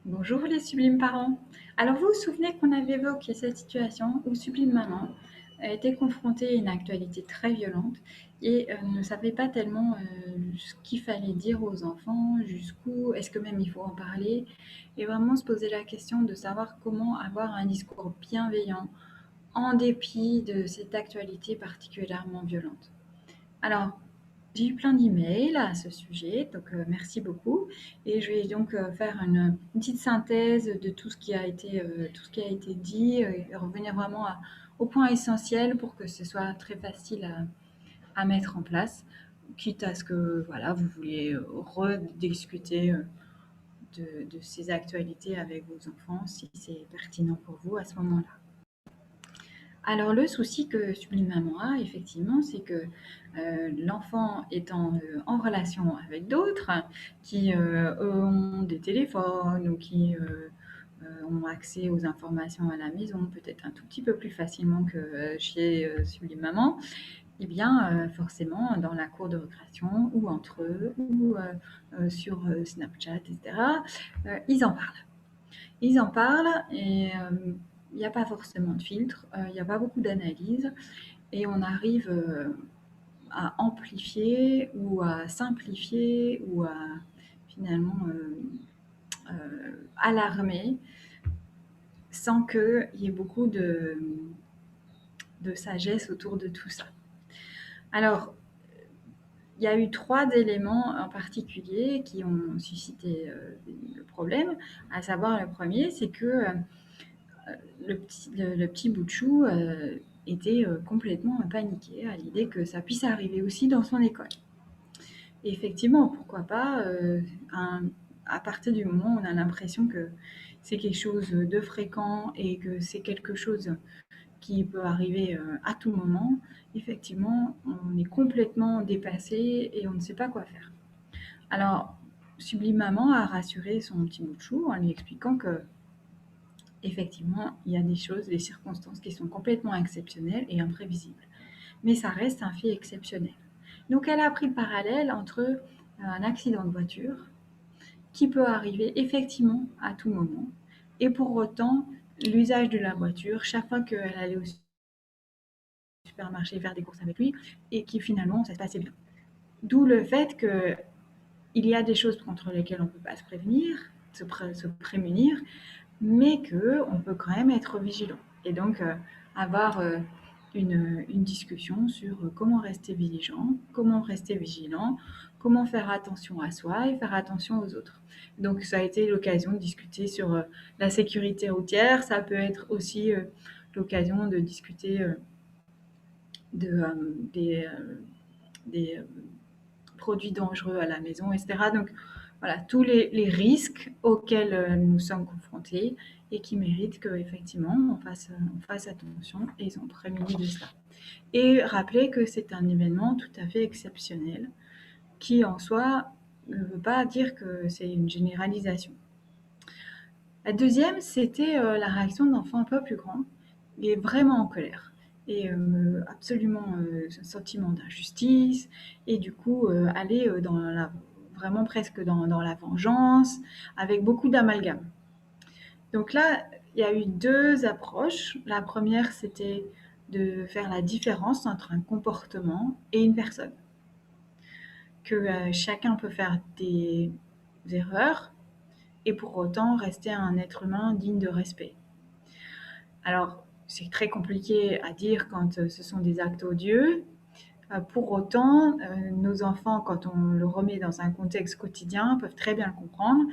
Bonjour les sublimes parents. Alors vous vous souvenez qu'on avait évoqué cette situation où Sublime Maman était confrontée à une actualité très violente et ne savait pas tellement ce qu'il fallait dire aux enfants, jusqu'où, est-ce que même il faut en parler, et vraiment se poser la question de savoir comment avoir un discours bienveillant en dépit de cette actualité particulièrement violente. Alors, j'ai eu plein d'emails à ce sujet, donc merci beaucoup. Et je vais donc faire une petite synthèse de tout ce qui a été dit et revenir vraiment au point essentiel pour que ce soit très facile à mettre en place, quitte à ce que voilà, vous vouliez rediscuter de ces actualités avec vos enfants si c'est pertinent pour vous à ce moment-là. Alors le souci que Sublime Maman a effectivement, c'est que, l'enfant étant, en relation avec d'autres qui, ont des téléphones ou qui, ont accès aux informations à la maison peut-être un tout petit peu plus facilement que, chez, Sublime Maman, et bien, forcément dans la cour de récréation ou entre eux ou, sur, Snapchat et cetera, ils en parlent. Ils en parlent et il n'y a pas forcément de filtre, il n'y a pas beaucoup d'analyse et on arrive à amplifier ou à simplifier ou à finalement alarmer sans qu'il y ait beaucoup de sagesse autour de tout ça. Alors, il y a eu trois éléments en particulier qui ont suscité le problème, à savoir le premier, c'est que le petit bout de chou était complètement paniqué à l'idée que ça puisse arriver aussi dans son école. Et effectivement, pourquoi pas, à partir du moment où on a l'impression que c'est quelque chose de fréquent et que c'est quelque chose qui peut arriver à tout moment, effectivement, on est complètement dépassé et on ne sait pas quoi faire. Alors, Sublime Maman a rassuré son petit bout de chou en lui expliquant que effectivement, il y a des choses, des circonstances qui sont complètement exceptionnelles et imprévisibles. Mais ça reste un fait exceptionnel. Donc elle a pris le parallèle entre un accident de voiture qui peut arriver effectivement à tout moment et pour autant l'usage de la voiture chaque fois qu'elle allait au supermarché faire des courses avec lui et qui finalement ça se passait bien. D'où le fait que il y a des choses contre lesquelles on ne peut pas se prévenir, se prémunir, mais qu'on peut quand même être vigilant. Et donc, avoir une discussion sur comment rester vigilant, comment faire attention à soi et faire attention aux autres. Donc, ça a été l'occasion de discuter sur la sécurité routière. Ça peut être aussi l'occasion de discuter de, des produits dangereux à la maison, etc. Donc, voilà, tous les risques auxquels nous sommes confrontés et qui méritent qu'effectivement on fasse attention et ils ont prémunis de cela. Et rappeler que c'est un événement tout à fait exceptionnel qui en soi ne veut pas dire que c'est une généralisation. La deuxième, c'était la réaction d'enfants un peu plus grands, et vraiment en colère et absolument un sentiment d'injustice et du coup aller dans la vraiment presque dans la vengeance avec beaucoup d'amalgame. Donc là, il y a eu deux approches. La première, c'était de faire la différence entre un comportement et une personne. Que chacun peut faire des erreurs et pour autant rester un être humain digne de respect. Alors, c'est très compliqué à dire quand ce sont des actes odieux. Pour autant, nos enfants, quand on le remet dans un contexte quotidien, peuvent très bien le comprendre.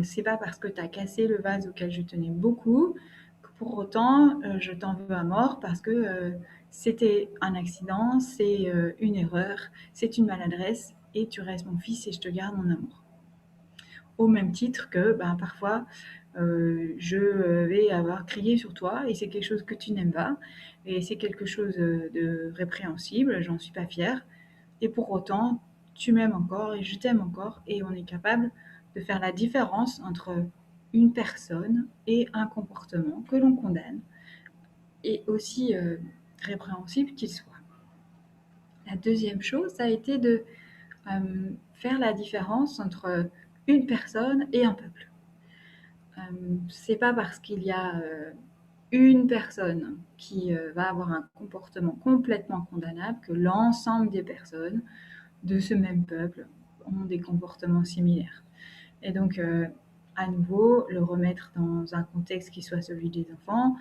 C'est pas parce que tu as cassé le vase auquel je tenais beaucoup que pour autant je t'en veux à mort parce que c'était un accident, c'est une erreur, c'est une maladresse et tu restes mon fils et je te garde mon amour. Au même titre que ben, parfois je vais avoir crié sur toi et c'est quelque chose que tu n'aimes pas et c'est quelque chose de répréhensible, j'en suis pas fière. Et pour autant, tu m'aimes encore et je t'aime encore et on est capable de faire la différence entre une personne et un comportement que l'on condamne et aussi répréhensible qu'il soit. La deuxième chose, ça a été de faire la différence entre une personne et un peuple. C'est pas parce qu'il y a une personne qui va avoir un comportement complètement condamnable que l'ensemble des personnes de ce même peuple ont des comportements similaires. Et donc, à nouveau, le remettre dans un contexte qui soit celui des enfants,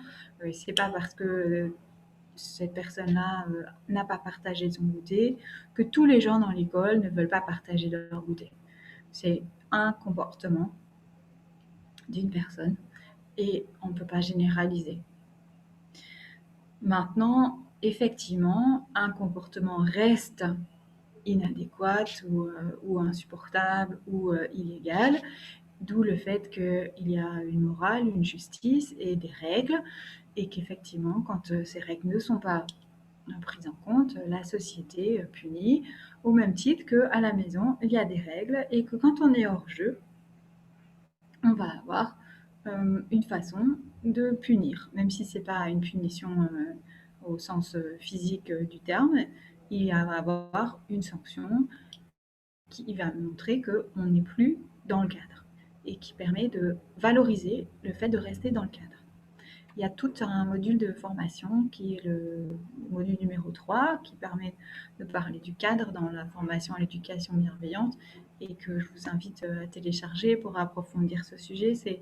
c'est pas parce que cette personne-là n'a pas partagé son goûter que tous les gens dans l'école ne veulent pas partager leur goûter. C'est un comportement d'une personne et on ne peut pas généraliser. Maintenant, effectivement, un comportement reste inadéquat ou insupportable ou illégal, d'où le fait qu'il y a une morale, une justice et des règles, et qu'effectivement, quand ces règles ne sont pas prises en compte, la société punit, au même titre qu'à la maison, il y a des règles, et que quand on est hors jeu, on va avoir une façon de punir, même si ce n'est pas une punition au sens physique du terme, il va y avoir une sanction qui va montrer qu'on n'est plus dans le cadre et qui permet de valoriser le fait de rester dans le cadre. Il y a tout un module de formation qui est le module numéro 3 qui permet de parler du cadre dans la formation à l'éducation bienveillante et que je vous invite à télécharger pour approfondir ce sujet. C'est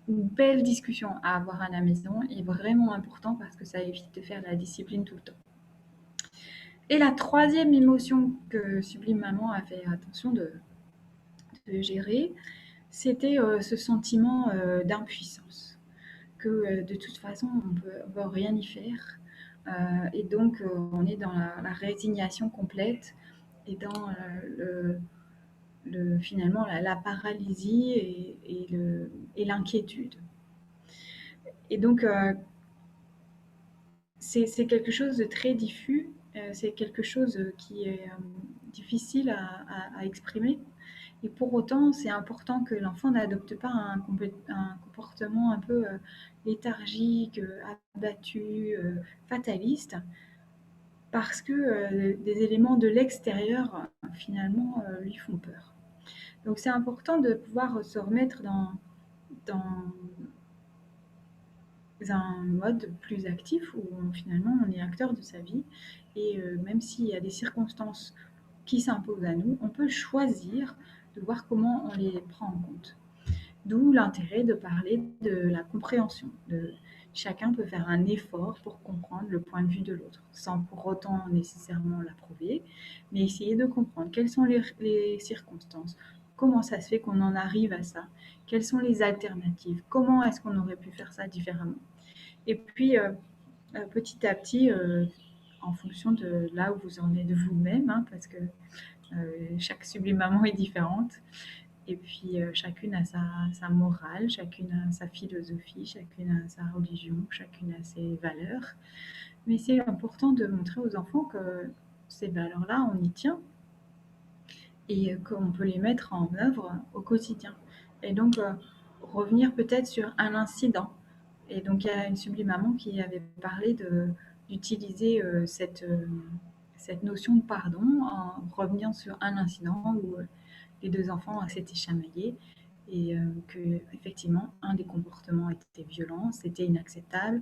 une belle discussion à avoir à la maison et vraiment important parce que ça évite de faire la discipline tout le temps. Et la troisième émotion que Sublime Maman a fait attention de gérer, c'était ce sentiment d'impuissance, que de toute façon on ne peut rien y faire. Et donc on est dans la résignation complète et dans finalement la paralysie et l'inquiétude. Et donc c'est quelque chose de très diffus, c'est quelque chose qui est difficile à exprimer. Et pour autant, c'est important que l'enfant n'adopte pas un comportement un peu léthargique, abattu, fataliste, parce que des éléments de l'extérieur, finalement, lui font peur. Donc c'est important de pouvoir se remettre dans un mode plus actif où finalement on est acteur de sa vie et même s'il y a des circonstances qui s'imposent à nous, on peut choisir de voir comment on les prend en compte. D'où l'intérêt de parler de la compréhension. Chacun peut faire un effort pour comprendre le point de vue de l'autre, sans pour autant nécessairement l'approuver, mais essayer de comprendre quelles sont les circonstances, comment ça se fait qu'on en arrive à ça, quelles sont les alternatives, comment est-ce qu'on aurait pu faire ça différemment. Et puis, petit à petit, en fonction de là où vous en êtes de vous-même, hein, parce que chaque Sublime Maman est différente, et puis chacune a sa morale, chacune a sa philosophie, chacune a sa religion, chacune a ses valeurs. Mais c'est important de montrer aux enfants que ces valeurs-là, on y tient et qu'on peut les mettre en œuvre au quotidien. Et donc, revenir peut-être sur un incident. Et donc, il y a une Sublime Maman qui avait parlé d'utiliser cette notion de pardon en revenant sur un incident où les deux enfants s'étaient chamaillés et que effectivement un des comportements était violent, c'était inacceptable,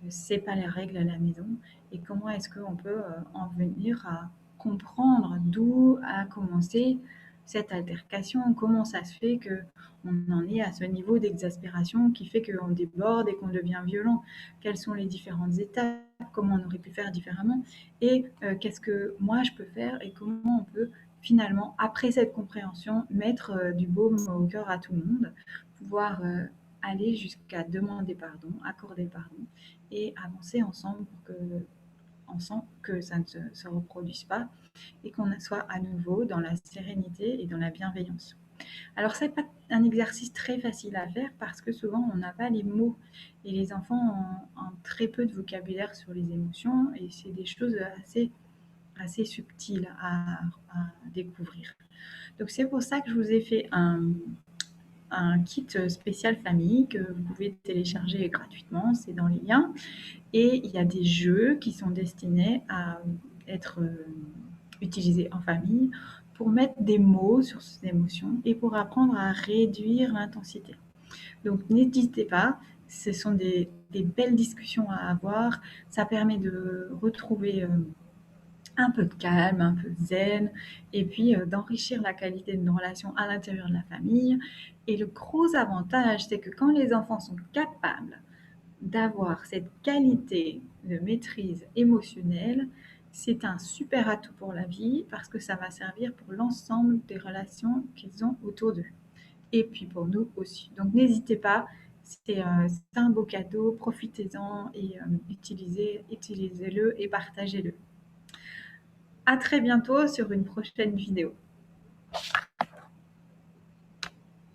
c'est pas les règles à la maison et comment est-ce qu'on peut en venir à comprendre d'où a commencé cette altercation, comment ça se fait qu'on en est à ce niveau d'exaspération qui fait qu'on déborde et qu'on devient violent, quelles sont les différentes étapes, comment on aurait pu faire différemment et qu'est-ce que moi je peux faire et comment on peut finalement, après cette compréhension, mettre du baume au cœur à tout le monde, pouvoir aller jusqu'à demander pardon, accorder pardon et avancer ensemble que ça ne se reproduise pas et qu'on soit à nouveau dans la sérénité et dans la bienveillance. Alors, ce n'est pas un exercice très facile à faire parce que souvent on n'a pas les mots et les enfants ont très peu de vocabulaire sur les émotions et c'est des choses assez subtiles à découvrir. Donc c'est pour ça que je vous ai fait un kit spécial famille que vous pouvez télécharger gratuitement, c'est dans les liens. Et il y a des jeux qui sont destinés à être utilisés en famille pour mettre des mots sur ces émotions et pour apprendre à réduire l'intensité. Donc n'hésitez pas, ce sont des belles discussions à avoir, ça permet de retrouver un peu de calme, un peu de zen, et puis d'enrichir la qualité de nos relations à l'intérieur de la famille. Et le gros avantage, c'est que quand les enfants sont capables d'avoir cette qualité de maîtrise émotionnelle, c'est un super atout pour la vie parce que ça va servir pour l'ensemble des relations qu'ils ont autour d'eux. Et puis pour nous aussi. Donc n'hésitez pas, c'est un beau cadeau, profitez-en et utilisez-le et partagez-le. À très bientôt sur une prochaine vidéo.